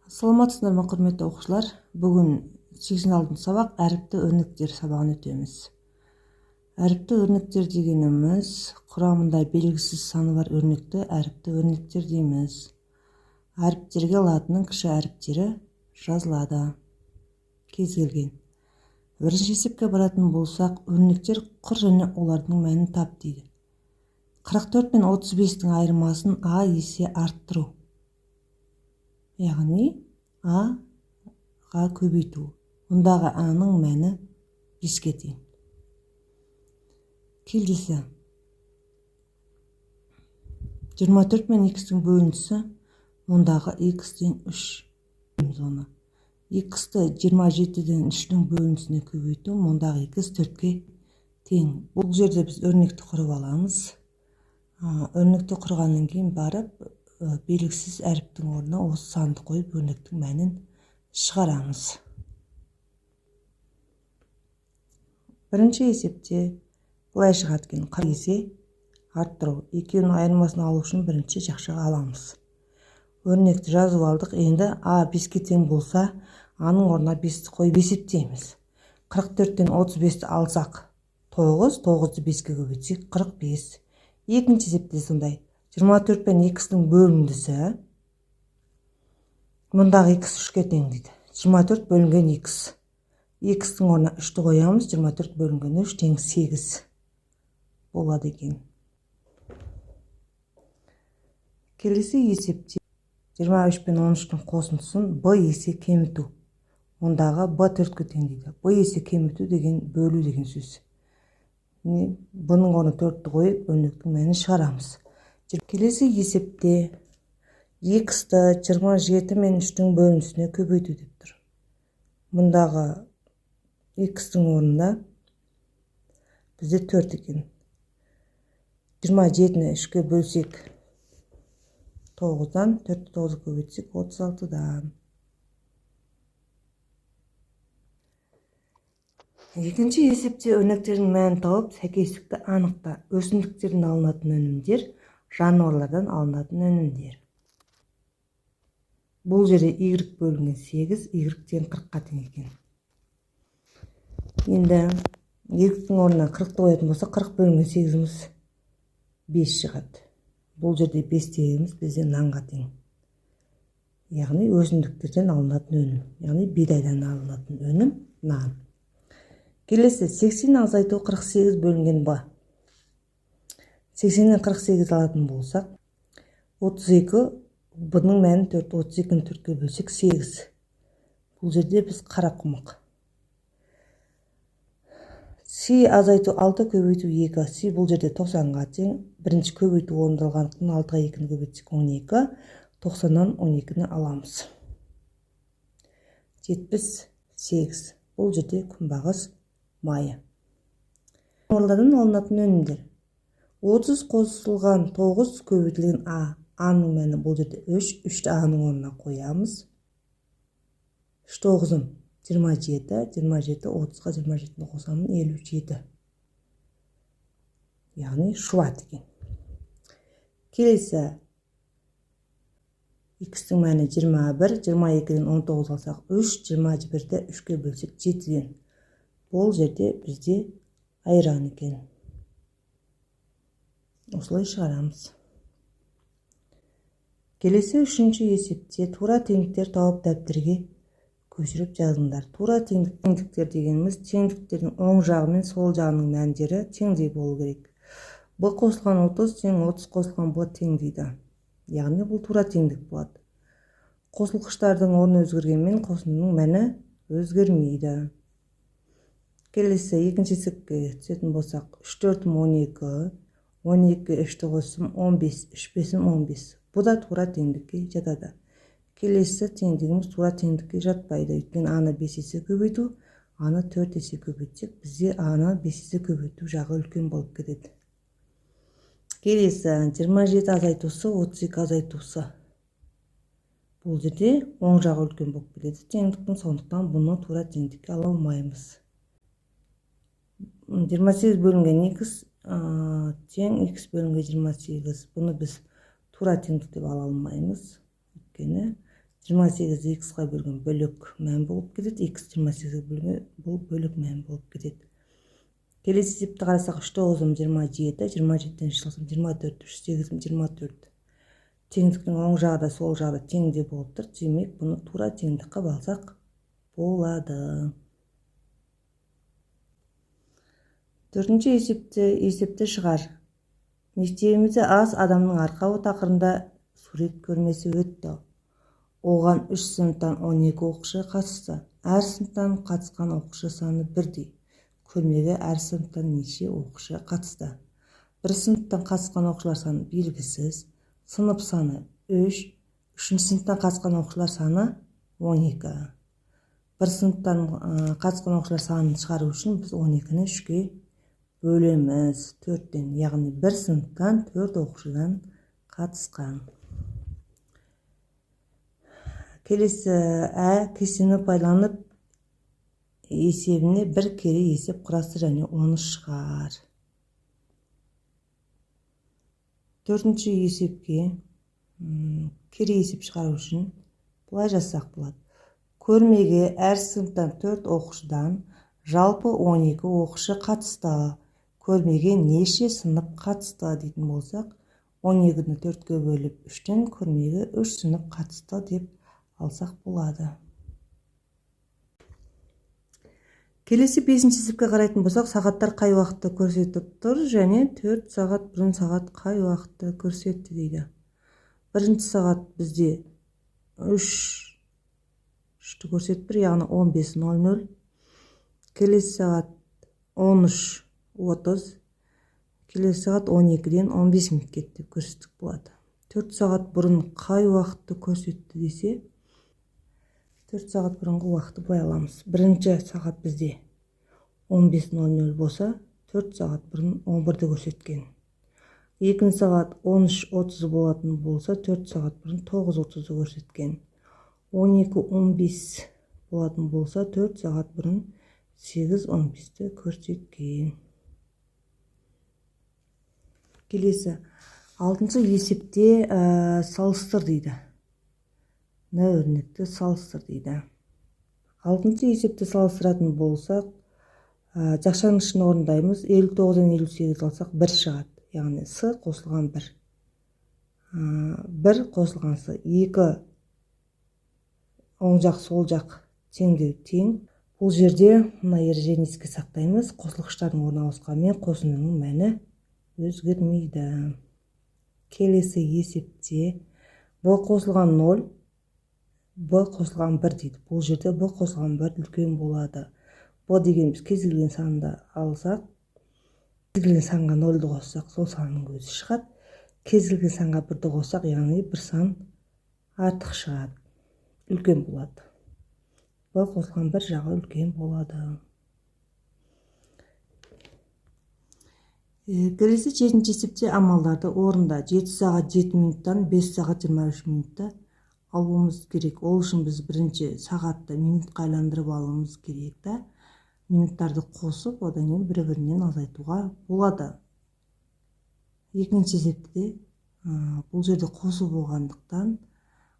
Саламатсыздарбы құрметті оқушылар. Бүгін 86 сабақ әріпті өрнектер сабағын өтеміз. Әріпті өрнектер дегеніміз құрамында белгісіз саны бар өрнекті әріпті өрнектер дейміз. Әріптерге латынның кіші әріптері жазылады. Кез келген. Бірінші есепке баратын болсақ, өрнектер құр және олардың мәнін тап дейді. 44 пен 35-тің айырмасын а есе арттыру. Яғни а-ға көбейту. Ондағы а-ның мәні 5-ке тең. Келесі. 24 пен x-тің бөлінісі, ондағы x тең 3. X-ті 27-ден 3-дің бөлінісіне көбейту, ондағы x 4-ке тең. Бұл жерде біз өрнекті құрып аламыз. Өрнекті құрғаннан кейін барып, белгісіз әріптің орнына осы санды қойып өрнектің мәнін шығарамыз. Бірінші есепте былай шығады екен, 40 есе арттыру. Екеуінің айырмасын алу үшін бірінші жақшаға аламыз. Өрнекті жазып алдық. Енді а 5-ке тең болса, аның орнына 5-ті қойып есептейміз. 44-тен 35-ті алсақ 9, 9-ды 5-ке көбейтсек 45. Екінші есепте сондай. 24 пен x-тің бөліндісі, мұндағы x 3-ке тең дейді. 24 бөлінген x. X-тің орнына 3-ті қоямыз, 24 бөлінген 3 тең 8 болады екен. Келесі есепте 23 пен 13-тің қосындысын b есе кеміту. Ондағы b 4-ке тең дейді. b есе кеміту деген бөлу деген сөз. Бұның орнына 4-ті қойып, өрнектің мәнін шығарамыз. Келесі есепте x-ті 27 мен 3-тің бөлінісіне көбейту деп тұр. Мұндағы x-тің орнында бізде 4 екен. 27-ні 3-ке бөлсек 9-дан, 4-ті 9-ға көбейтсек 36-дан. Екінші есепте өрнектердің мәнін тауып, сәйкестікті анықта. Өсімдіктерден алынатын өнімдер, жануарлардан алынатын өнімдер. Бұл жерде y бөлінген 8, y тең 40-қа тең екен. Енді y-тің орнына 40-ті қоятын болса, 40 бөлінген 8-іміз 5 шығады. Бұл жерде 5 дегеніміз бізде нанға тең. Яғни өсімдіктерден алынатын өнім. Яғни бидайдан алынатын өнім нан. Келесі 80 азайту 48 бөлінген b. 80-нен 48 алатын болсақ, 32, бұның мәні 4, 32-ні 4-ке бөлсек 8. Бұл жерде біз қара құмық. С азайту 6 көбейту 2. С бұл жерде 90-ға тең. Бірінші көбейту орындалғандықтан 6-ға 2-ні көбейтсек 12. 90-нан 12-ні аламыз. 78. Бұл жерде күнбағыс майы. Жануарлардан алынатын өнімдер. 30 қосылған 9 көбейтілген а. А-ның мәні бұл жерде 3. 3-ті а-ның орнына қоямыз. 3 9-ым 27. 27, 30-ға 27-ні қосамын 57. Яғни шуат екен. Келесі x-тің мәні 21. 22-ден 19 алсақ 3. 21-ді 3-ке бөлсек 7-ден. Бұл жерде бізде айран екен. Осылай шығарамыз. Келесі үшінші есепте тура теңдіктер тауып дәптерге көшіріп жазыңдар. Тура теңдіктер дегеніміз теңдіктердің оң жағы мен сол жағының мәндері теңдей болу керек. b қосылған 30 тең 30 қосылған b тең дейді. Яғни бұл тура теңдік болады. Қосылғыштардың орны өзгергенмен қосындының мәні өзгермейді. Келесі екінші есепке түсетін болсақ, 3 4 12, 12 3-ті қосым 15, 3 5 15. Бұл да тура теңдікке жатады. Келесі теңдігіміз тура теңдікке жатпайды. Өйткені аны 5 есе көбейту, аны 4 есе көбейтсек, бізде аны 5 есе көбейту жағы үлкен болып кетеді. Келесі 27 азайтусы, 32 азайтусы. Бұл жерде оң жағы үлкен болып кетеді. Теңдіктің сондықтан бұны тура теңдікке ала алмаймыз. 28 бөлінген x тең x бөлінген 28. Бұны біз тура теңдік деп ала алмаймыз. Өйткені 28-ді x-ға бөлген бөлек мән болып кетеді. X 28-ге бөлген бұл бөлек мән болып кетеді. Келесі есепті қарасақ 3 9 27, 27-ден шығылсам 24, 3 8 24. Теңдіктің оң жағы да сол жағы да теңде болып тұр. Демек, бұны тура теңдікке балсақ болады. Төртінші есепті шығар. Мектебімізде аз адамның арқауы тақырында сурет көрмесі өтті. Оған 3 сыныптан 12 оқушы қатысты. Әр сыныптан қатысқан оқушы саны бірдей. Көрмеге әр сыныптан неше оқушы қатысты. Бір сыныптан қатысқан оқушылар саны белгісіз. Сынып саны 3. Үшінші сыныптан қатысқан оқушылар саны 12. Бір сыныптан қатысқан оқушылар санын шығару үшін біз 12-ні 3-ге бөлеміз 4-тен. Яғни бір сыныптан 4 оқушыдан қатысқан. Келесі кестені пайдаланып есебіне бір кері есеп құрастыр және оны шығар. Төртінші есепке кері есеп шығару үшін бұлай жазсақ болады. Көрмеге әр сыныптан 4 оқушыдан жалпы 12 оқушы қатысты. Көрмеге неше сынып қатысты дейтін болсақ, 12-ні 4-ге бөліп 3-тен көрмеге 3 сынып қатысты деп алсақ болады. Келесі 5-ші есепке қарайтын болсақ, сағаттар қай уақытты көрсетіп тұр және 4 сағат бұрын сағат қай уақытты көрсетті дейді. Бірінші сағат бізде 3-ті көрсетіп тұр, яғни 15:00. Келесі сағат 13:30. Келесі сағат 12-ден 15 минутке деп көрсетіп болады. 4 сағат бұрын қай уақытты көрсетті десе, 4 сағат бұрынғы уақытты былай аламыз. Бірінші сағат бізде 15:00 болса, 4 сағат бұрын 11-ді көрсеткен. Екінші сағат 13:30 болатын болса, 4 сағат бұрын 9:30-ды көрсеткен. 12:15 болатын болса, 4 сағат бұрын 8:15-ді көрсеткен. Келесі 6-шы есепте салыстыр дейді. Өрнекті салыстыр дейді. 6-шы есепті салыстыратын болсақ, жақшаның ішін орындаймыз. 59-дан 58 алсақ 1 шығады. Яғни с қосылған 1. 1 қосылған с. 2 оң жақ сол жақ теңдеу тең. Бұл жерде мына ережені еске сақтаймыз. Қосылғыштардың орнына ауысқанмен қосындының мәні өзгермейді. Келесі есепте б қосылған 0, б қосылған 1 дейді. Бұл жерде б қосылған 1 үлкен болады. Б дегеніміз кез келген санды алсақ, кез келген санға 0-ді қоссақ, сол санның өзі шығады. Кез келген санға 1-ді қоссақ, яғни бір сан артық шығады. Үлкен болады. Б қосылған 1 жағы үлкен болады. Келесі 7-ші есепте амалдарды орында. 7 сағат 7 минуттан 5 сағат 23 минутта алуымыз керек. Ол үшін біз бірінші сағатты минутқа айландырып алуымыз керек та. Минуттарды қосып, одан кейін бір-бірінен азайтуға болады. Екінші есепте бұл жерде қосу болғандықтан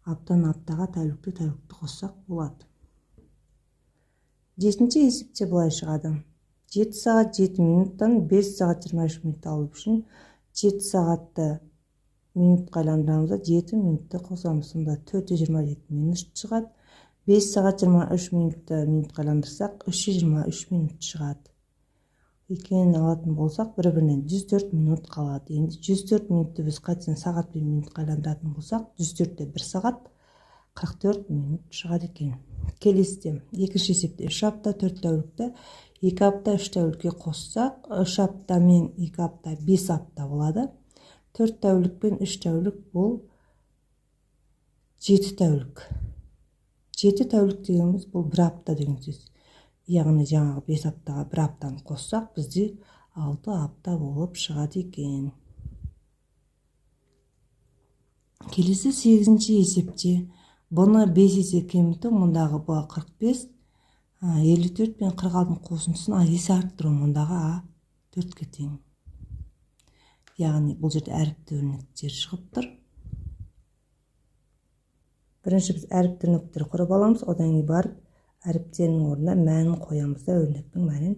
аптан аптаға, тәулікті қоссақ болады. 7-ші есепте былай шығады. 7 сағат 7 минуттан 5 сағат 23 минут алып үшін 7 сағатты минутқа айландырамыз, 7 минутты қосамыз. Сонда 427 минут шығады. 5 сағат 23 минутты минутқа айландырсақ, 323 минут шығады. Екенін алатын болсақ, бір-бірінен 104 минут қалады. Енді 104 минутты біз қайтадан сағат пен минутқа айландыратын болсақ, 104-те 1 сағат 44 минут шығады екен. Келесі екінші есепте 3 апта 4 тәулікті 2 апта 3 тәулікке қоссақ, 3 апта мен 2 апта 5 апта болады. 4 тәулік пен 3 тәулік бұл 7 тәулік. 7 тәулік дегеніміз бұл 1 апта деген сөз. Яғни жаңағы 5 аптаға 1 аптаны қоссақ, бізде 6 апта болып шығады екен. Келесі 8-ші есепте бұны 5 есе кеміту, мұндағы бұ 45, 54 пен 46-ның қосындысын А есе арттыру, мұндағы А 4-ке тең. Яғни бұл жерде әріпті өрнектер шығып тұр. Бірінші біз әріп тірнектер құрып аламыз, одан кейін барып әріптерінің орнына мәнін қоямыз да өрнектің мәнін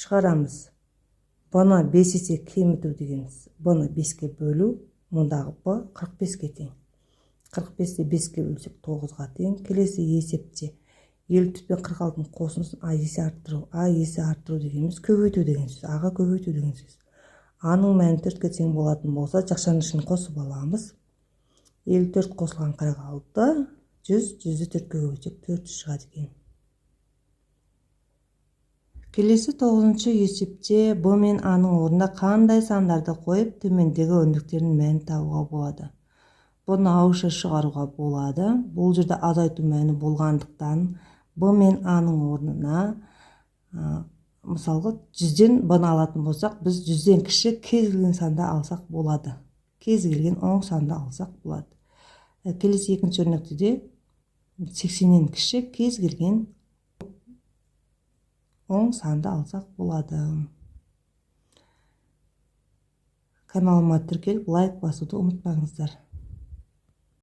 шығарамыз. Бұны 5 есе кеміту дегеніміз. Бұны 5-ке бөлу, мұндағы б 45-ке тең. 45-те 5-ке бөлсек 9-ға тең. Келесі есепте 54 пен 46-ның қосындысын а есе арттыру. А есе арттыру дегеніміз көбейту деген сөз. Аға көбейту деген сөз. Аның мәні 4-ке тең болатын болса, жақшаның ішін қосып аламыз. 54 қосылған 46, 100, 100-ді 4-ке көбейтсек 400 шығады екен. Келесі 9-шы есепте б мен аның орнына қандай сандарды қойып, төмендегі өрнектердің мәнін табуға болады. Бұны ауызша шығаруға болады. Бұл жерде азайту мәні болғандықтан б мен аның орнына мысалға 100-ден б-ны алатын болсақ, біз 100-ден кіші кез келген санды алсақ болады. Кез келген оң санды алсақ болады. Келесі екінші өрнекте де 80-нен кіші кез келген оң санды алсақ болады. Каналыма тіркеліп лайк басуды ұмытпаңыздар.